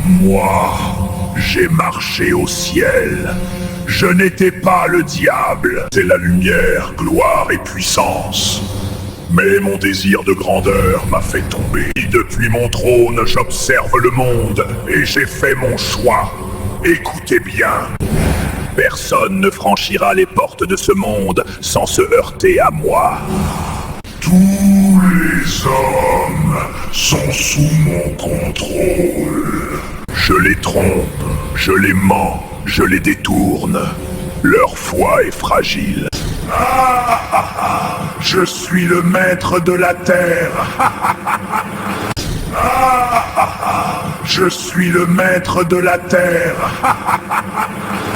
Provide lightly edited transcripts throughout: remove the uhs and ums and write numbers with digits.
Moi, j'ai marché au ciel. Je n'étais pas le diable. C'est la lumière, gloire et puissance. Mais mon désir de grandeur m'a fait tomber. Depuis mon trône, j'observe le monde et j'ai fait mon choix. Écoutez bien. Personne ne franchira les portes de ce monde sans se heurter à moi. Tous les hommes sont sous mon contrôle. Je les trompe, je les mens, je les détourne. Leur foi est fragile. Je suis le maître de la terre. Je suis le maître de la terre.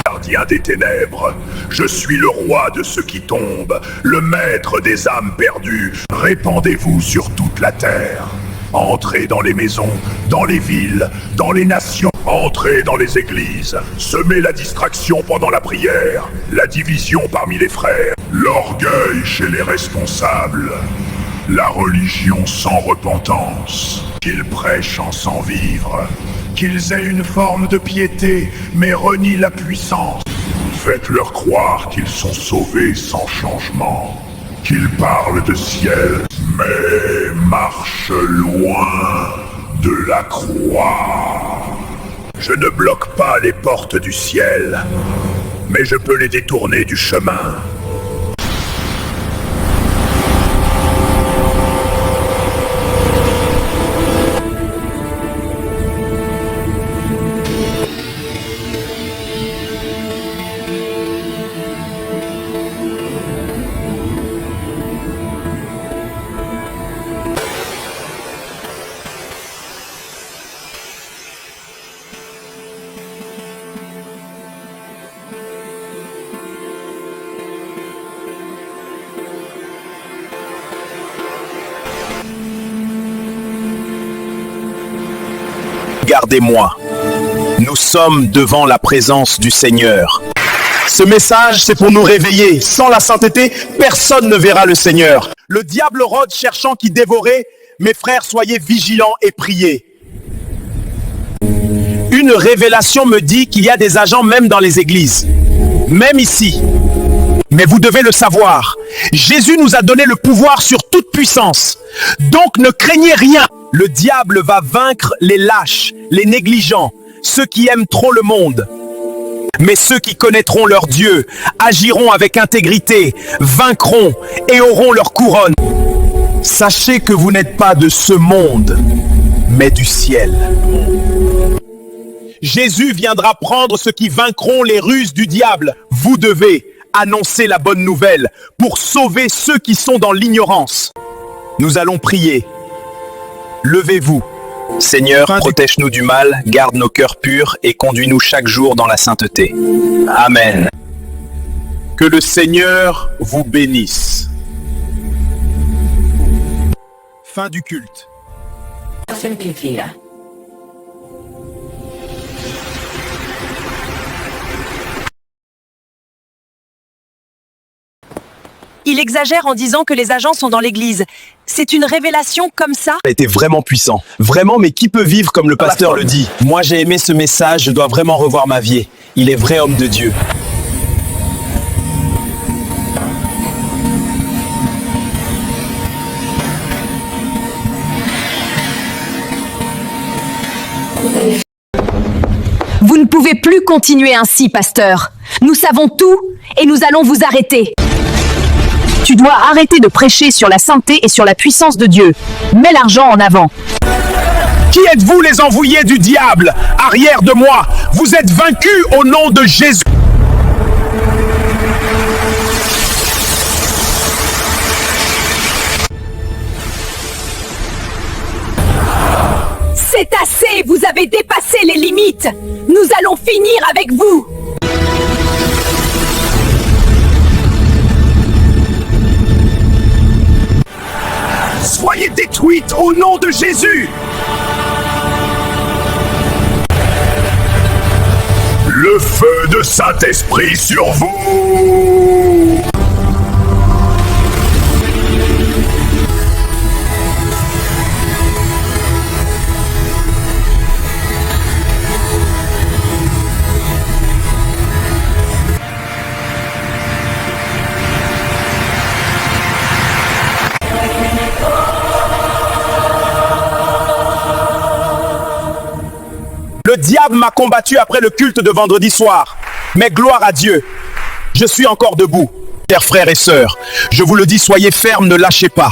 Gardien des ténèbres, je suis le roi de ceux qui tombent, le maître des âmes perdues. Répandez-vous sur toute la terre. Entrez dans les maisons, dans les villes, dans les nations. Entrez dans les églises. Semez la distraction pendant la prière, la division parmi les frères, l'orgueil chez les responsables, la religion sans repentance. Qu'ils prêchent en sans vivre, qu'ils aient une forme de piété, mais renient la puissance. Faites-leur croire qu'ils sont sauvés sans changement, qu'ils parlent de ciel, mais marchent loin de la croix. Je ne bloque pas les portes du ciel, mais je peux les détourner du chemin. Regardez-moi, nous sommes devant la présence du Seigneur. Ce message, c'est pour nous réveiller. Sans la sainteté, personne ne verra le Seigneur. Le diable rôde cherchant qui dévorer. Mes frères, soyez vigilants et priez. Une révélation me dit qu'il y a des agents même dans les églises, même ici. Mais vous devez le savoir, Jésus nous a donné le pouvoir sur toute puissance. Donc ne craignez rien. Le diable va vaincre les lâches, les négligents, ceux qui aiment trop le monde. Mais ceux qui connaîtront leur Dieu, agiront avec intégrité, vaincront et auront leur couronne. Sachez que vous n'êtes pas de ce monde, mais du ciel. Jésus viendra prendre ceux qui vaincront les ruses du diable. Vous devez annoncer la bonne nouvelle pour sauver ceux qui sont dans l'ignorance. Nous allons prier. Levez-vous. Seigneur, protège-nous du mal, garde nos cœurs purs et conduis-nous chaque jour dans la sainteté. Amen. Que le Seigneur vous bénisse. Fin du culte. Il exagère en disant que les agents sont dans l'église. C'est une révélation comme ça? Ça a été vraiment puissant. Vraiment, mais qui peut vivre comme le pasteur le dit? Moi, j'ai aimé ce message, je dois vraiment revoir ma vie. Il est vrai homme de Dieu. Vous ne pouvez plus continuer ainsi, pasteur. Nous savons tout et nous allons vous arrêter. Tu dois arrêter de prêcher sur la sainteté et sur la puissance de Dieu. Mets l'argent en avant. Qui êtes-vous les envoyés du diable? Arrière de moi, vous êtes vaincus au nom de Jésus. C'est assez, vous avez dépassé les limites. Nous allons finir avec vous. Soyez détruites au nom de Jésus. Le feu de Saint-Esprit sur vous. Le diable m'a combattu après le culte de vendredi soir. Mais gloire à Dieu, je suis encore debout. Chers frères et sœurs, je vous le dis, soyez fermes, ne lâchez pas.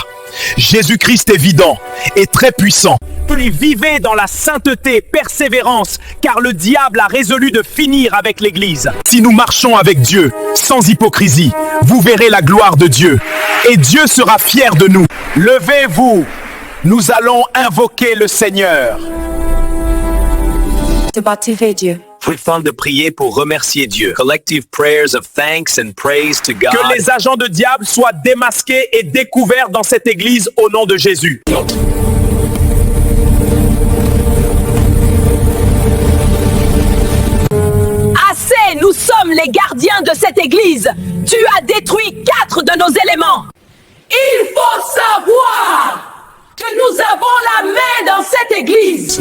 Jésus-Christ est vivant et très puissant. Vivez dans la sainteté, persévérance, car le diable a résolu de finir avec l'Église. Si nous marchons avec Dieu, sans hypocrisie, vous verrez la gloire de Dieu. Et Dieu sera fier de nous. Levez-vous, nous allons invoquer le Seigneur. De baptiser Dieu. Temps de prier pour remercier Dieu. Collective prayers of thanks and praise to God. Que les agents de diable soient démasqués et découverts dans cette église au nom de Jésus. Assez, nous sommes les gardiens de cette église. Tu as détruit 4 de nos éléments. Il faut savoir que nous avons la main dans cette église.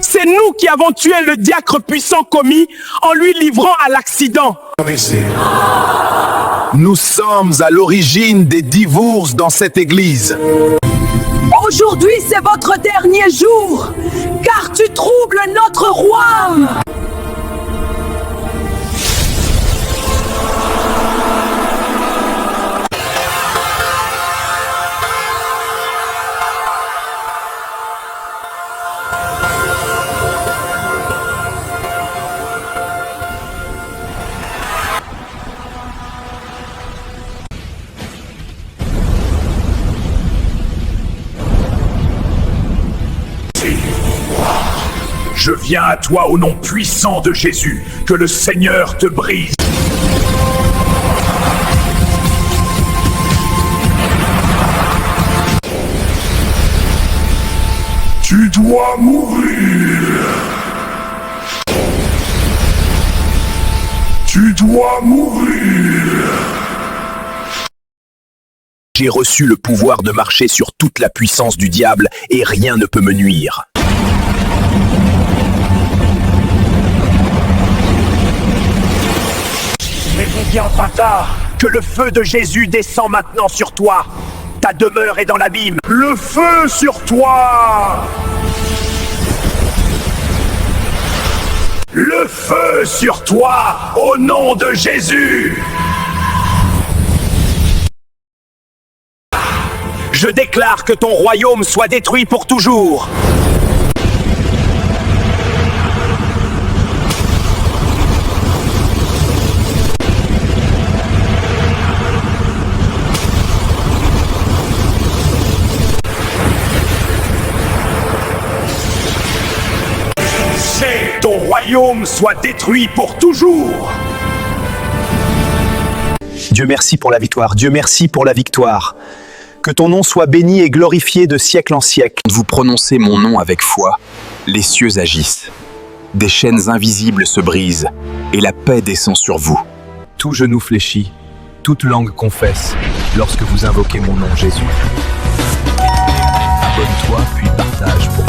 C'est nous qui avons tué le diacre puissant commis en lui livrant à l'accident. Nous sommes à l'origine des divorces dans cette église. Aujourd'hui, c'est votre dernier jour, car tu troubles notre roi. Je viens à toi au nom puissant de Jésus, que le Seigneur te brise. Tu dois mourir. Tu dois mourir. J'ai reçu le pouvoir de marcher sur toute la puissance du diable et rien ne peut me nuire. Que le feu de Jésus descend maintenant sur toi. Ta demeure est dans l'abîme. Le feu sur toi! Le feu sur toi, au nom de Jésus! Je déclare que ton royaume soit détruit pour toujours. Ton royaume soit détruit pour toujours. Dieu merci pour la victoire, Dieu merci pour la victoire. Que ton nom soit béni et glorifié de siècle en siècle. Vous prononcez mon nom avec foi, les cieux agissent. Des chaînes invisibles se brisent, et la paix descend sur vous. Tout genou fléchit, toute langue confesse, lorsque vous invoquez mon nom Jésus. Abonne-toi puis partage pour